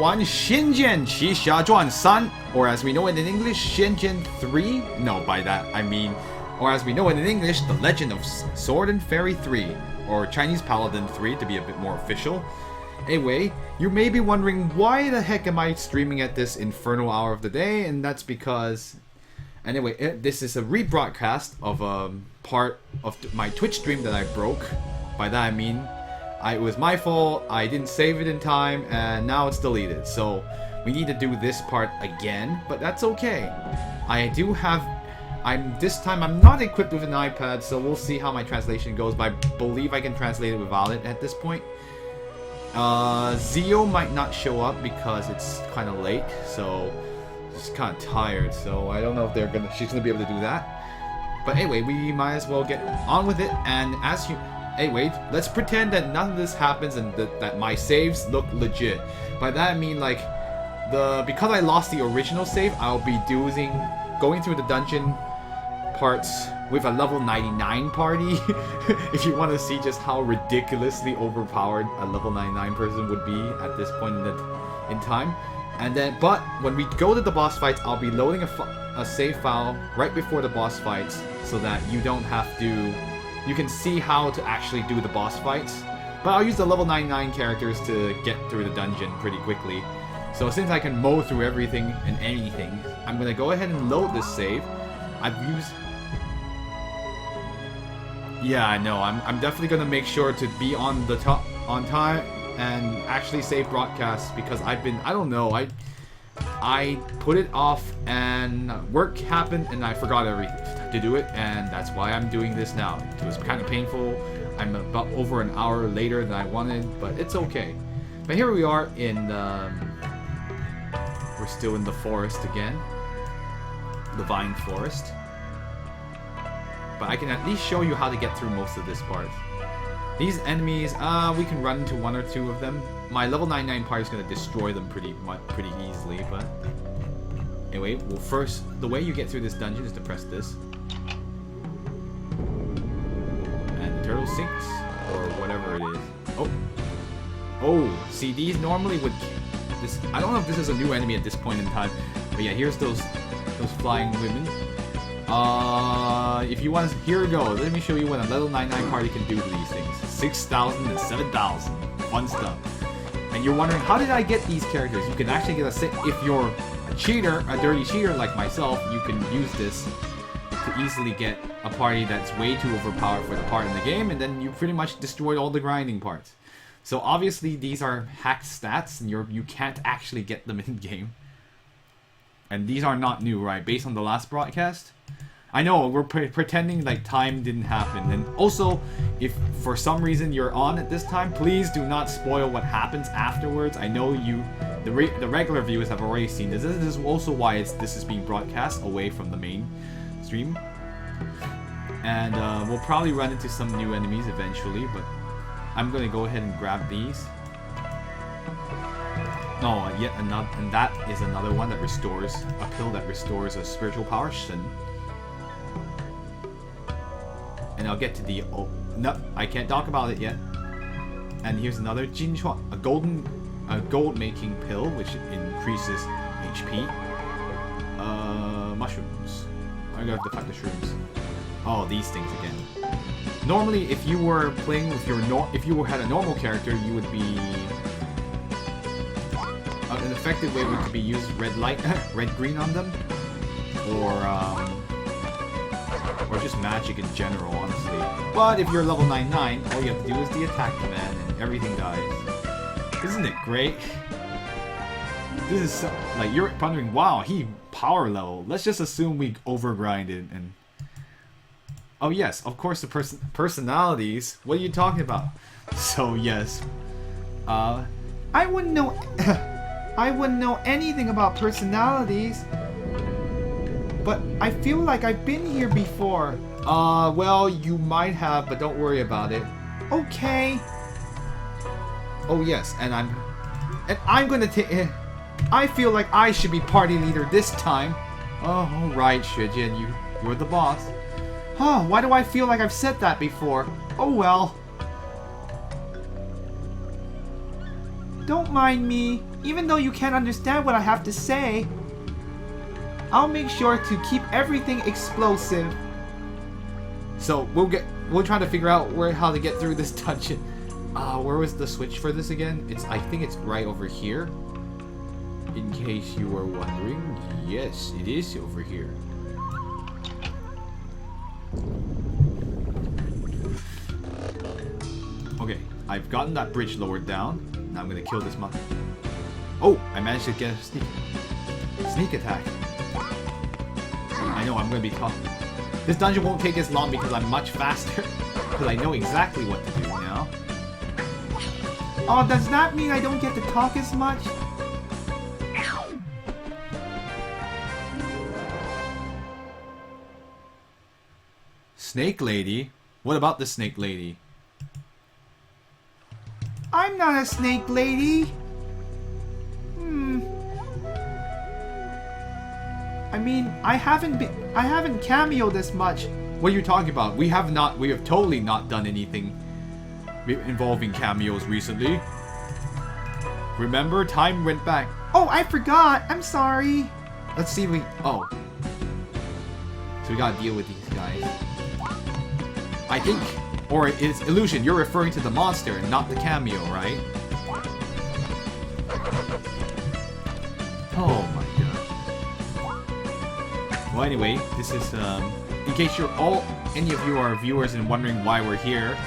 玩仙剑奇侠传3, or as we know it in English, 仙剑 3. No, by that I mean, or as we know it in English, The Legend of Sword and Fairy 3, or Chinese Paladin 3 to be a bit more official. Anyway, you may be wondering why the heck am I streaming at this infernal hour of the day, and that's because... Anyway, this is a rebroadcast of a part of my Twitch stream that I broke. By that I mean, it was my fault, I didn't save it in time, and now it's deleted. So, we need to do this part again, but that's okay. I do have... This time I'm not equipped with an iPad, so we'll see how my translation goes, but I believe I can translate it without it at this point. Zio might not show up because it's kind of late, so... She's kind of tired, so I don't know if she's gonna be able to do that. But anyway, we might as well get on with it. And as you, anyway, let's pretend that none of this happens and that my saves look legit. By that I mean like because I lost the original save, I'll be going through the dungeon parts with a level 99 party. If you want to see just how ridiculously overpowered a level 99 person would be at this point in time. And then, but when we go to the boss fights, I'll be loading a save file right before the boss fights, so that you don't have to. You can see how to actually do the boss fights. But I'll use the level 99 characters to get through the dungeon pretty quickly. So since I can mow through everything and anything, I'm gonna go ahead and load this save. I've used. Yeah, I know. I'm definitely gonna make sure to be on time. And actually save broadcasts because I don't know, I put it off and work happened and I forgot everything to do it, and that's why I'm doing this now. It was kind of painful. I'm about over an hour later than I wanted, but it's okay. But here we are in we're still in the forest again, the vine forest, but I can at least show you how to get through most of this part. These enemies, we can run into one or two of them. My level 99 party is going to destroy them pretty easily, but... Anyway, well first, the way you get through this dungeon is to press this. And the turtle sinks, or whatever it is. Oh, see, these normally would... I don't know if this is a new enemy at this point in time, but yeah, here's those flying women. If you want, here we go. Let me show you what a level 99 party can do to these things. 6,000 and 7,000. Fun stuff. And you're wondering, how did I get these characters? You can actually get if you're a cheater, a dirty cheater like myself, you can use this to easily get a party that's way too overpowered for the part in the game, and then you pretty much destroyed all the grinding parts. So obviously these are hacked stats, and you can't actually get them in game. And these are not new, right? Based on the last broadcast. I know, we're pretending like time didn't happen. And also, if for some reason you're on at this time, please do not spoil what happens afterwards. I know the regular viewers have already seen this. This is also why this is being broadcast away from the main stream. And we'll probably run into some new enemies eventually, but I'm going to go ahead and grab these. No, yet another, and that is another one that restores, a pill that restores a spiritual power, Shin. And I'll get to the, no, I can't talk about it yet. And here's another Jinchuan, a gold making pill, which increases HP. Mushrooms. I gotta have to fight the shrooms. Oh, these things again. Normally, if you were playing with if you had a normal character, you would be... an effective way would be use red light, red-green on them, or just magic in general, honestly. But if you're level 99, all you have to do is the attack command and everything dies. Isn't it great? This is so, like, you're wondering, wow, he power level. Let's just assume we overgrinded and... Oh yes, of course the personalities. What are you talking about? So yes, I wouldn't know. I wouldn't know anything about personalities, but I feel like I've been here before. Well, you might have, but don't worry about it. Okay. Oh yes, and I'm gonna take. I feel like I should be party leader this time. Oh, all right, Shijin, you're the boss. Huh, why do I feel like I've said that before? Oh well. Don't mind me. Even though you can't understand what I have to say, I'll make sure to keep everything explosive. So we'll try to figure out how to get through this dungeon. Where was the switch for this again? I think it's right over here. In case you were wondering, yes, it is over here. Okay, I've gotten that bridge lowered down. Now I'm gonna kill this monster. Oh, I managed to get a sneak attack. I know I'm gonna be tough. This dungeon won't take as long because I'm much faster. Because I know exactly what to do now. Oh, does that mean I don't get to talk as much? Snake Lady? What about the Snake Lady? I'm not a snake lady. I mean, I haven't cameoed as much. What are you talking about? We have totally not done anything involving cameos recently. Remember, time went back. Oh, I forgot. I'm sorry. Let's see. So we gotta deal with these guys. I think, or it's illusion. You're referring to the monster and not the cameo, right? Oh my god. Well, anyway, this is in case any of you are viewers and wondering why we're here.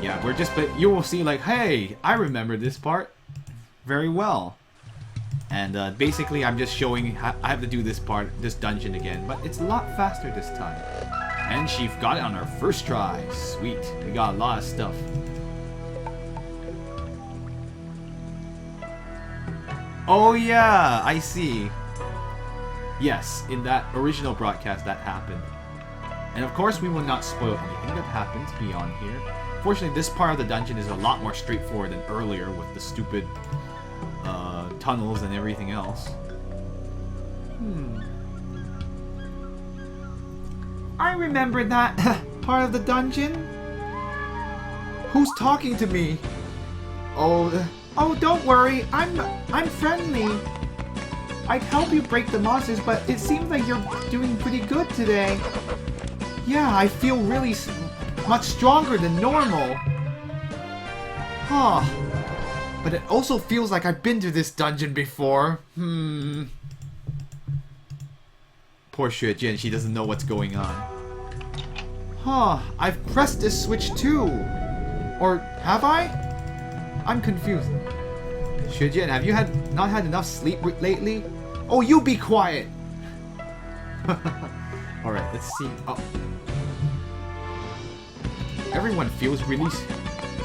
Yeah, but you will see like, hey, I remember this part very well. And basically, I'm just showing how I have to do this dungeon again, but it's a lot faster this time. And she got it on her first try. Sweet, we got a lot of stuff. Oh yeah, I see. Yes, in that original broadcast that happened. And of course, we will not spoil anything that happens beyond here. Fortunately, this part of the dungeon is a lot more straightforward than earlier with the stupid tunnels and everything else. I remember that part of the dungeon. Who's talking to me? Oh, don't worry. I'm friendly. I'd help you break the monsters, but it seems like you're doing pretty good today. Yeah, I feel really much stronger than normal. Huh. But it also feels like I've been to this dungeon before. Poor Xue Jin, she doesn't know what's going on. Huh, I've pressed this switch too. Or have I? I'm confused. Xue Jin, have you not had enough sleep lately? Oh, you be quiet! Alright, let's see. Oh. Everyone feels really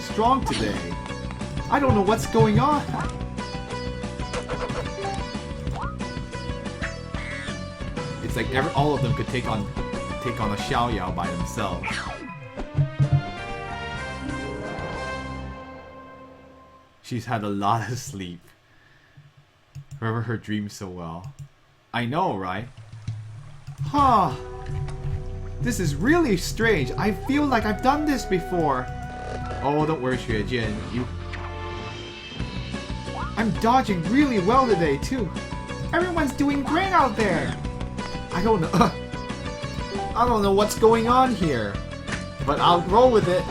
strong today. I don't know what's going on. It's like all of them could take on a Xiao Yao by themselves. She's had a lot of sleep. Remember her dreams so well. I know, right? Huh. This is really strange. I feel like I've done this before. Oh, don't worry, Xue Jin. I'm dodging really well today, too. Everyone's doing great out there. I don't know. I don't know what's going on here. But I'll roll with it.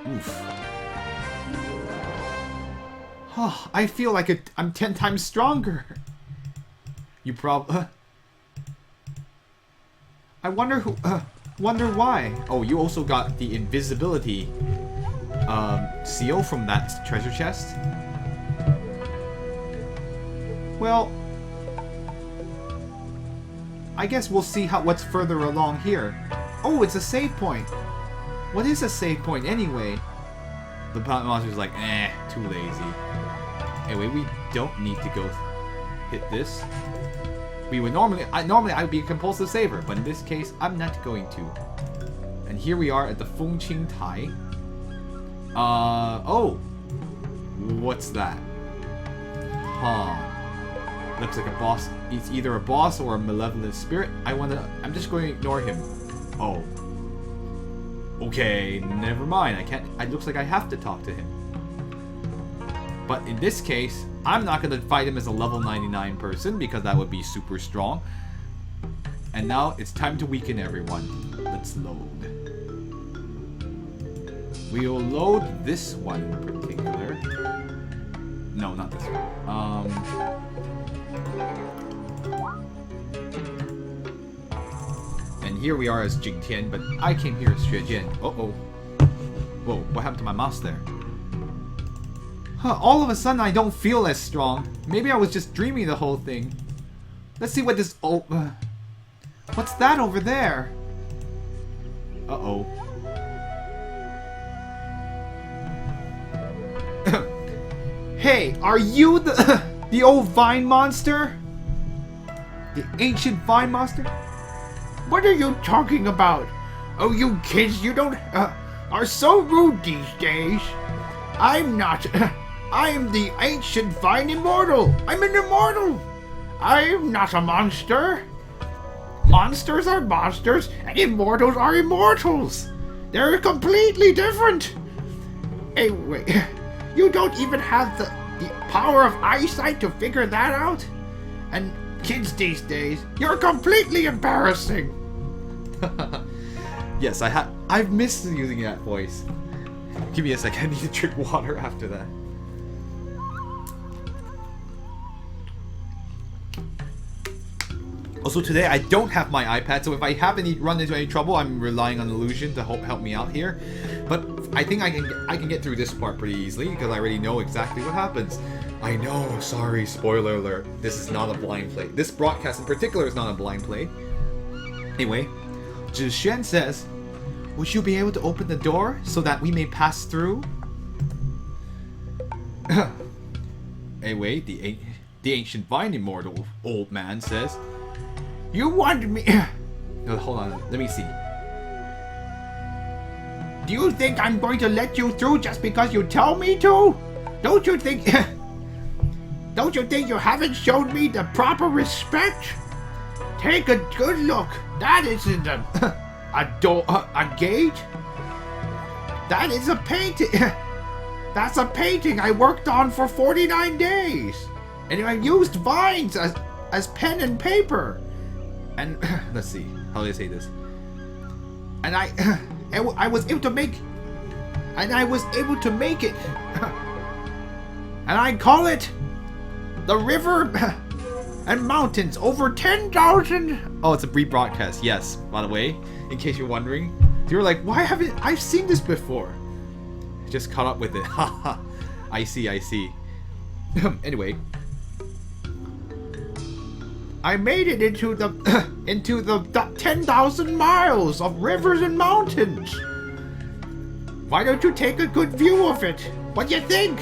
Oof. Oh, I feel like I'm 10 times stronger. You probably... I wonder why. Oh, you also got the invisibility seal from that treasure chest? Well, I guess we'll see what's further along here. Oh, it's a save point. What is a save point anyway? The monster's like, too lazy. Anyway, we don't need to go hit this. We would normally I would be a compulsive saver, but in this case, I'm not going to. And here we are at the Fengqing Tai. Oh, what's that? Huh. Looks like a boss. It's either a boss or a malevolent spirit. I'm just going to ignore him. Oh. Okay, never mind. I can't. It looks like I have to talk to him. But in this case, I'm not going to fight him as a level 99 person because that would be super strong. And now it's time to weaken everyone. Let's load. We'll load this one in particular. No, not this one. And here we are as Jing Tian, but I came here as Xue Jian. Uh-oh. Whoa, what happened to my mouse there? Huh, all of a sudden I don't feel as strong. Maybe I was just dreaming the whole thing. Let's see what this... what's that over there? Uh-oh. Hey, are you the old vine monster? The ancient vine monster? What are you talking about? Oh, you kids, you don't are so rude these days. I'm not. I am the ancient vine immortal. I'm an immortal. I'm not a monster. Monsters are monsters, and immortals are immortals. They're completely different. Anyway, you don't even have the power of eyesight to figure that out? And kids these days, you're completely embarrassing. Yes, I've missed using that voice. Give me a second, I need to drink water after that. Also today I don't have my iPad, so if I run into any trouble, I'm relying on Illusion to help me out here. But I think I can get through this part pretty easily because I already know exactly what happens. I know, sorry, spoiler alert. This is not a blind play. This broadcast in particular is not a blind play. Anyway, Zhixuan says, "Would you be able to open the door so that we may pass through?" Anyway, the ancient vine immortal old man says, You want me... No, hold on, let me see. Do you think I'm going to let you through just because you tell me to? Don't you think... Don't you think you haven't shown me the proper respect? Take a good look. That isn't a door, a gate. That is a painting. That's a painting I worked on for 49 days. And I used vines as pen and paper. And let's see, how do I say this? And I was able to make... And I was able to make it. And I call it... The river and mountains over 10,000. Oh, it's a rebroadcast. Yes, by the way, in case you're wondering, you were like, why haven't I seen this before? Just caught up with it. Haha. I see. Anyway, I made it into the 10,000 miles of rivers and mountains. Why don't you take a good view of it? What do you think?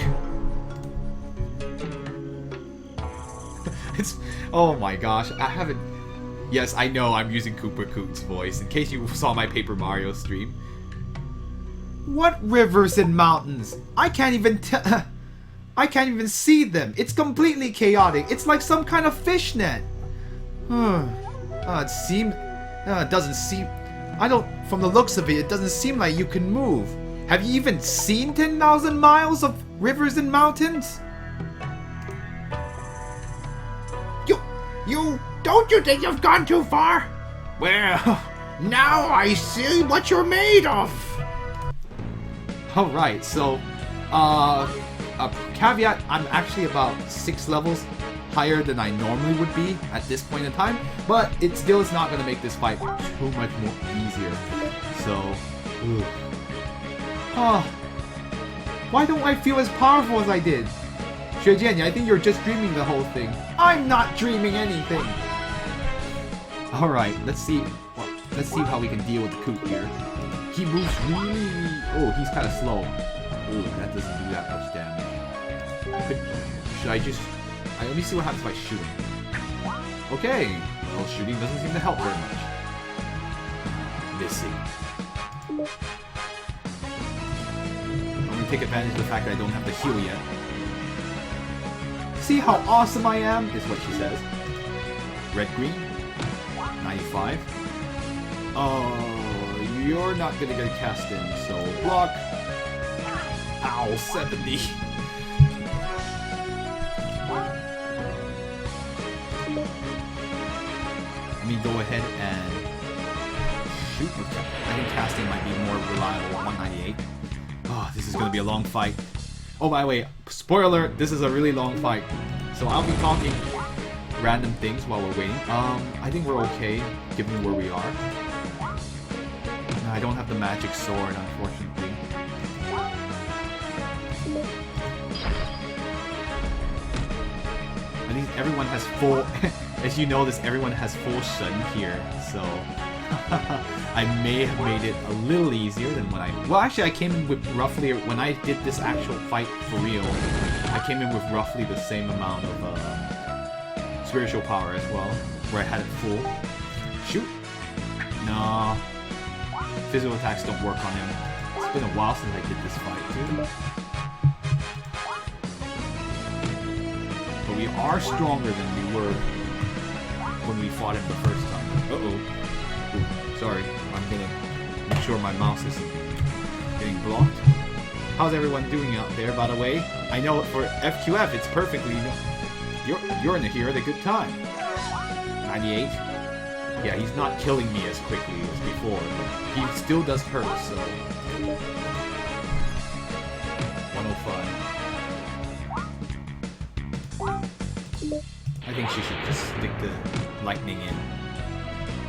Oh my gosh, I haven't... Yes, I know I'm using Cooper Coot's voice, in case you saw my Paper Mario stream. What rivers and mountains? I can't even I can't even see them. It's completely chaotic. It's like some kind of fishnet. It doesn't seem... From the looks of it, it doesn't seem like you can move. Have you even seen 10,000 miles of rivers and mountains? Don't you think you've gone too far? Well, now I see what you're made of. Alright, so, a caveat, I'm actually about 6 levels higher than I normally would be at this point in time, but it still is not going to make this fight too much more easier. So, why don't I feel as powerful as I did? Xue Jian, I think you're just dreaming the whole thing. I'm not dreaming anything. Alright, let's see how we can deal with the Coot here. He moves really... Oh, he's kind of slow. Oh, that doesn't do that much damage. Should I just... let me see what happens by shooting. Okay, well, shooting doesn't seem to help very much. Missing. I'm going to take advantage of the fact that I don't have the heal yet. See how awesome I am? Is what she says. Red, green. 95. Oh, you're not gonna get cast in, so block. Ow, 70. Let me go ahead and shoot. I think casting might be more reliable. 198. Oh, this is gonna be a long fight. Oh, by the way, spoiler alert, this is a really long fight. So I'll be talking random things while we're waiting. I think we're okay, given where we are. No, I don't have the magic sword, unfortunately. I think everyone has full... As you notice, everyone has full Shen here, so... I may have made it a little easier than when I... Well, actually, I came in with roughly... When I did this actual fight for real, I came in with roughly the same amount of spiritual power as well, where I had it full. Shoot! No. Physical attacks don't work on him. It's been a while since I did this fight, too. But we are stronger than we were when we fought him the first time. Uh-oh. Ooh, sorry, I'm gonna make sure my mouse isn't getting blocked. How's everyone doing out there, by the way? I know for FQF it's perfectly... You're in here at a good time. 98. Yeah, he's not killing me as quickly as before, but he still does hurt, so... 105. I think she should just stick the lightning in.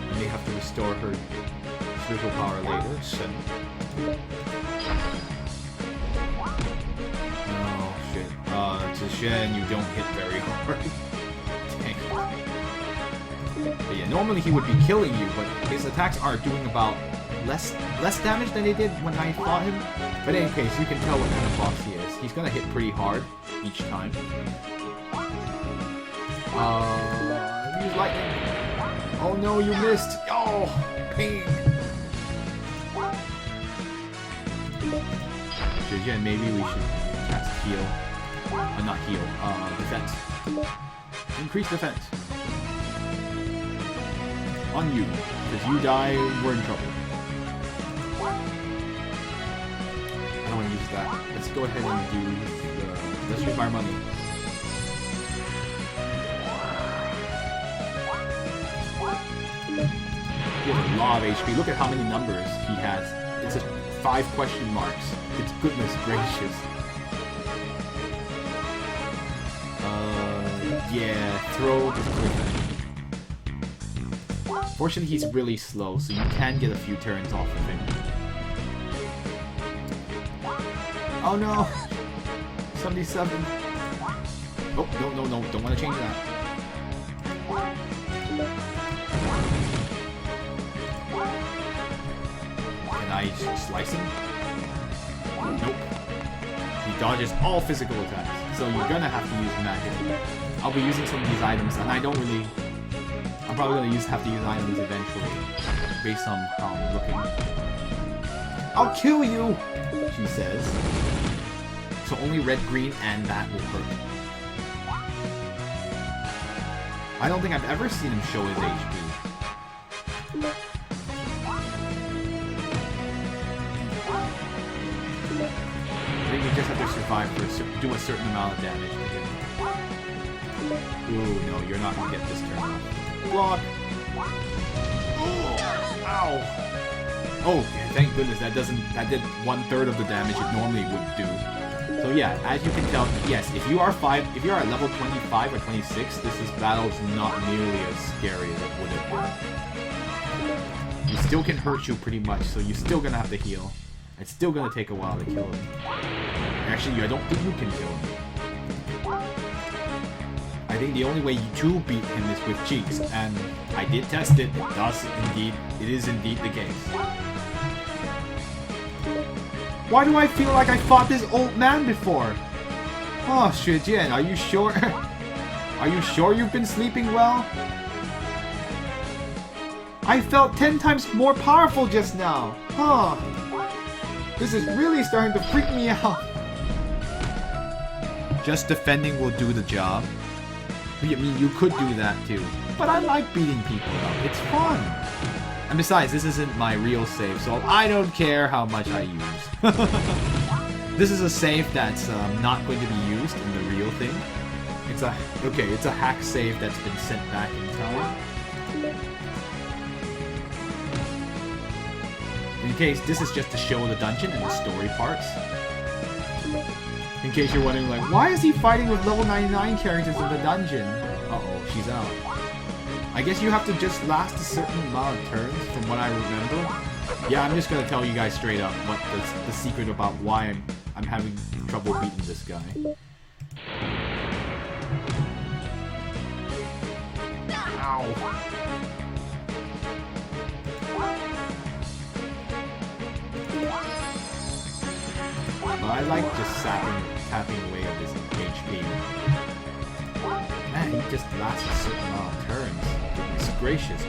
And they have to restore her spiritual power later, so... Oh, shit. To Shen, you don't hit very hard. Dang. But yeah, normally he would be killing you, but his attacks are doing about less damage than they did when I fought him. But in any case, you can tell what kind of boss he is. He's gonna hit pretty hard each time. Use lightning. Oh no, you missed. Oh, pain. Yeah, maybe we should cast heal. Not heal. Defense. Increase defense. On you. If you die, we're in trouble. I don't want to use that. Let's go ahead and do let's use our money. He has a lot of HP. Look at how many numbers he has. It's just 5 question marks. It's goodness gracious. Yeah, throw the griffin. Fortunately, he's really slow, so you can get a few turns off of him. Oh no! 77. Oh, no, don't want to change that. Can I slice him? Nope. He dodges all physical attacks, so you're gonna have to use magic. I'll be using some of these items, and I'm probably gonna have to use items eventually, based on how I'm looking. I'll kill you, she says. So only red, green, and that will hurt. I don't think I've ever seen him show his HP. I think you just have to survive for do a certain amount of damage. Ooh, no, you're not gonna get this turn off. Block! Oh, ow! Oh, thank goodness that did 1/3 of the damage it normally would do. So yeah, as you can tell, yes, if you are at level 25 or 26, this battle is not nearly as scary as it would have been. He still can hurt you pretty much, so you're still gonna have to heal. It's still gonna take a while to kill him. Actually, I don't think you can kill him. I think the only way to beat him is with cheats, and I did test it. It is indeed the case. Why do I feel like I fought this old man before? Oh, Shijian, are you sure? Are you sure you've been sleeping well? I felt 10 times more powerful just now. Huh. This is really starting to freak me out. Just defending will do the job. I mean, you could do that too. But I like beating people up. It's fun. And besides, this isn't my real save, so I don't care how much I use. This is a save that's not going to be used in the real thing. It's a hack save that's been sent back in time. In case this is just to show the dungeon and the story parts. In case you're wondering, like, why is he fighting with level 99 characters in the dungeon? Uh-oh, she's out. I guess you have to just last a certain amount of turns, from what I remember. Yeah, I'm just gonna tell you guys straight up what the secret about why I'm having trouble beating this guy. Ow. I like just tapping away at this HP. Man, he just lasts a certain amount of turns. Goodness gracious.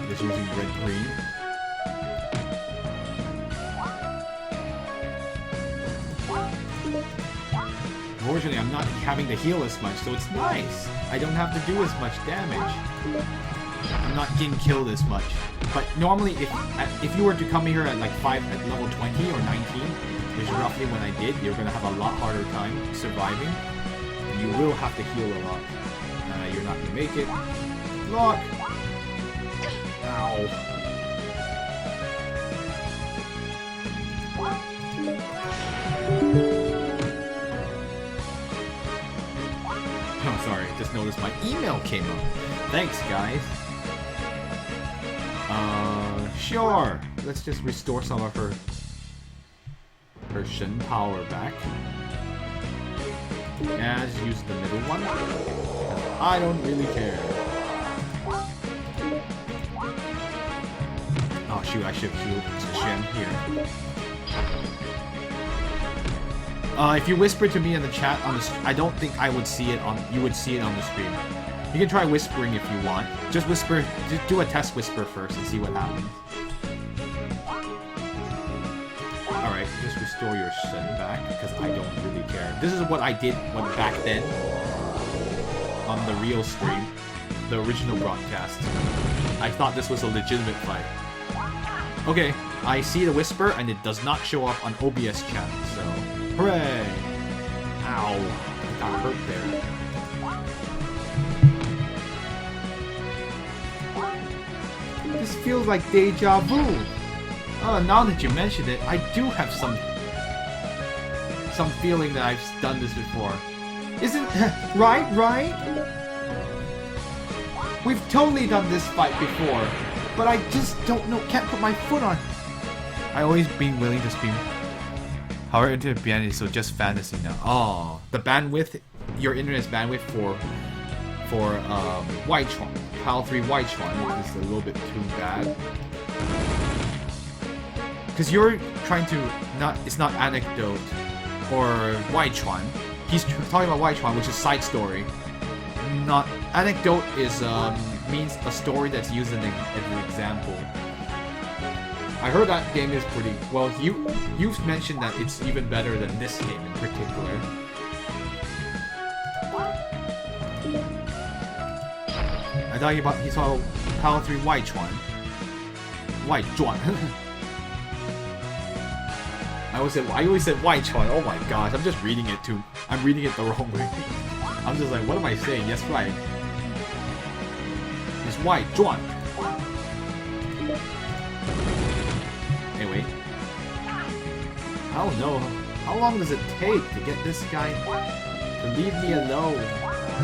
Just using red-green. Unfortunately, I'm not having to heal as much, so it's nice. I don't have to do as much damage. I'm not getting killed as much. But normally, if you were to come here at like at level 20 or 19, which is roughly when I did, you're gonna have a lot harder time surviving. And you will have to heal a lot. You're not gonna make it. Look! Ow. Oh, sorry. Just noticed my email came up. Thanks, guys. Sure. Let's just restore some of her Shen power back. Yeah, just use the middle one. I don't really care. Oh shoot, I should have healed Shen here. If you whisper to me in the chat I don't think I would see it you would see it on the screen. You can try whispering if you want. Just whisper, just do a test whisper first and see what happens. Alright, just restore your Shen back, because I don't really care. This is what I did back then on the real stream, the original broadcast. I thought this was a legitimate fight. Okay, I see the whisper and it does not show up on OBS chat, so hooray! Ow, I got hurt there. This feels like deja vu. Now that you mention it, I do have some feeling that I've done this before. Isn't right? We've totally done this fight before, but I just don't know. Can't put my foot on. I always been willing to stream. However, internet bandwidth is so just fantasy now. Oh, the bandwidth, your internet's bandwidth for White Chuan, PAL 3 White Chuan is a little bit too bad. Because you're trying to it's not Anecdote or White Chuan. He's talking about White Chuan, which is side story. Not Anecdote is means a story that's used as an example. I heard that game is pretty well. You've mentioned that it's even better than this game in particular. I thought he saw PAL 3 White Chuan. White Chuan. I always said White Chuan. Oh my gosh, I'm just reading it too. I'm reading it the wrong way. I'm just like, what am I saying? Yes, right. It's White Chuan. Anyway, I don't know. How long does it take to get this guy to leave me alone?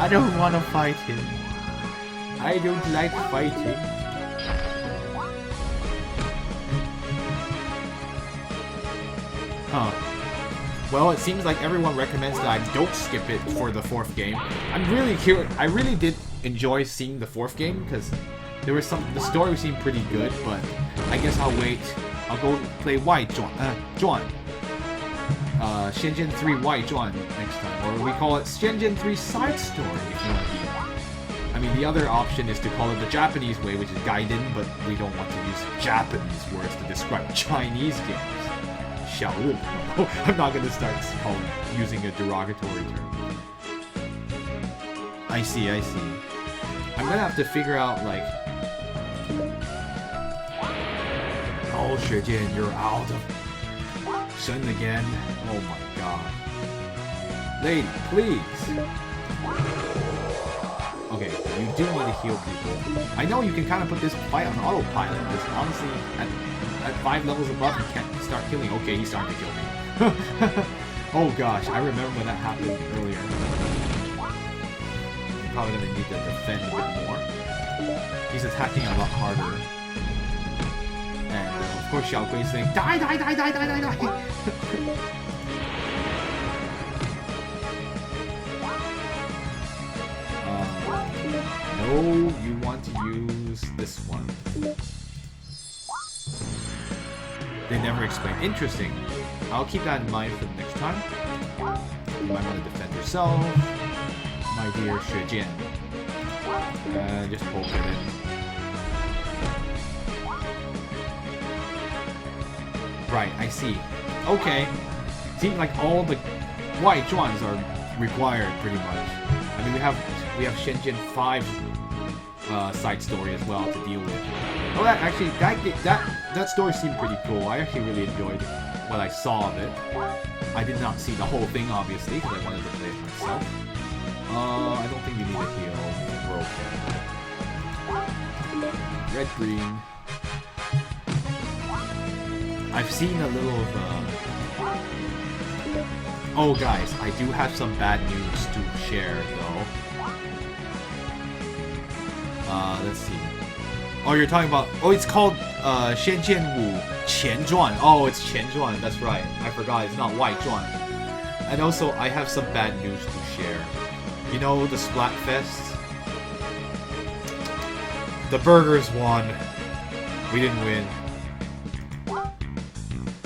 I don't want to fight him. I don't like fighting. Huh. Well, it seems like everyone recommends that I don't skip it for the 4th game. I'm really curious. I really did enjoy seeing the 4th game because there was the story seemed pretty good, but I guess I'll wait. I'll go play White Chuan. Shenzhen 3 White Chuan next time, or we call it Shenzhen 3 Side Story if you want to. I mean, the other option is to call it the Japanese way, which is Gaiden, but we don't want to use Japanese words to describe Chinese games. Xiaolu. I'm not gonna start using a derogatory term. I see. I'm gonna have to figure out like. Oh, Shijian, you're out of Shen again. Oh my god. Lady, please. Okay, you do need to heal people. I know you can kind of put this fight on autopilot, because honestly, at 5 levels above, you can't start killing. Okay, he's starting to kill me. Oh gosh, I remember when that happened earlier. You're probably going to need to defend a bit more. He's attacking a lot harder. And of course, Xiao Kui's saying, die! No, you want to use this one. They never explain. Interesting. I'll keep that in mind for the next time. You might want to defend yourself, my dear Shijian. Just poke it in. Right, I see. Okay. Seems like all the white Zhuans are required, pretty much. I mean, we have Shenzhen 5 side story as well to deal with. Oh, that story seemed pretty cool. I actually really enjoyed what I saw of it. I did not see the whole thing, obviously, because I wanted to play it myself. I don't think we need a heal. We're okay. Red, green. I've seen a little of. Oh, guys, I do have some bad news to share, though. Let's see. Oh, you're talking about... Oh, it's called, Shenjian Wu Qianzhuan. Oh, it's Qianzhuan. That's right. I forgot. It's not White Zhuan. And also, I have some bad news to share. You know, the Splatfest? The burgers won. We didn't win.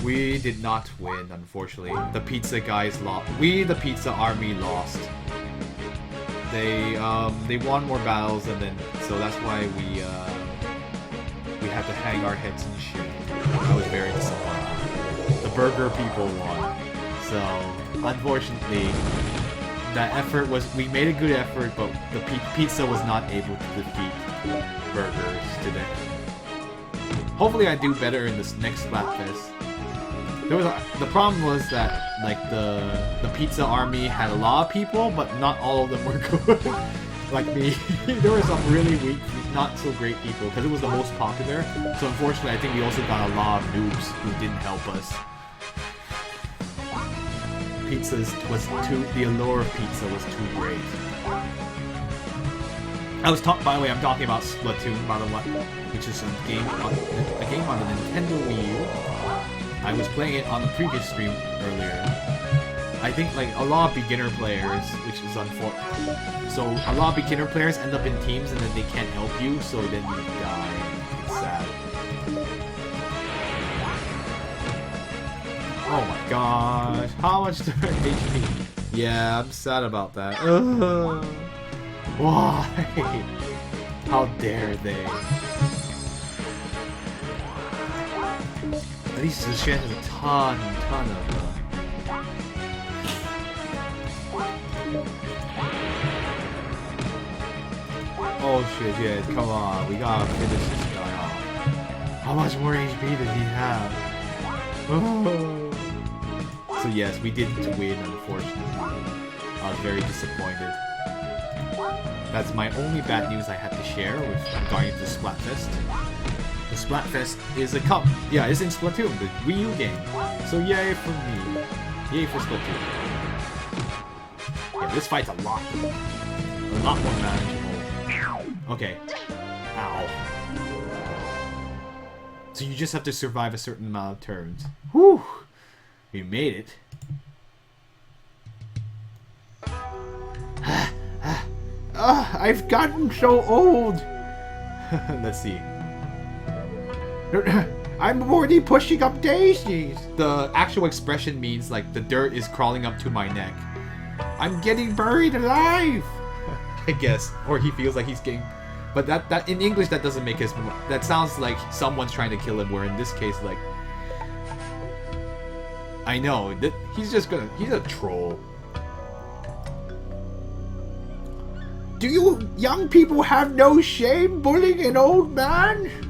We did not win, unfortunately. The pizza guys lost. We, the pizza army, lost. They won more battles, and then so that's why we had to hang our heads in shame. I was very disappointed. The burger people won, so unfortunately, that effort was we made a good effort, but the pizza was not able to defeat burgers today. Hopefully, I do better in this next Splatfest. The problem was that like the pizza army had a lot of people, but not all of them were good. Like me, there were some really weak, not so great people because it was the most popular. So unfortunately, I think we also got a lot of noobs who didn't help us. The allure of pizza was too great. By the way, I'm talking about Splatoon, by the way, which is a game on the Nintendo Wii U. I was playing it on the previous stream earlier. I think like a lot of beginner players, which is unfortunate. So a lot of beginner players end up in teams and then they can't help you, so then you die. It's sad. Oh my gosh, how much HP? Yeah, I'm sad about that. Why? How dare they? At least Zishan has a ton of Oh shit, yeah, come on, we gotta finish this guy off. How much more HP did he have? Oh. So yes, we didn't win, unfortunately. I was very disappointed. That's my only bad news I had to share with regarding the Splatfest. The Splatfest is a cup. Yeah, it's in Splatoon, the Wii U game. So yay for me. Yay for Splatoon. Yeah, this fight's a lot more manageable. Okay. Ow. So you just have to survive a certain amount of turns. Whew! We made it. I've gotten so old. Let's see. I'm already pushing up daisies. The actual expression means like the dirt is crawling up to my neck. I'm getting buried alive. I guess, or he feels like he's getting. But that in English that doesn't make his. That sounds like someone's trying to kill him. Where in this case, like I know. He's a troll. Do you young people have no shame bullying an old man?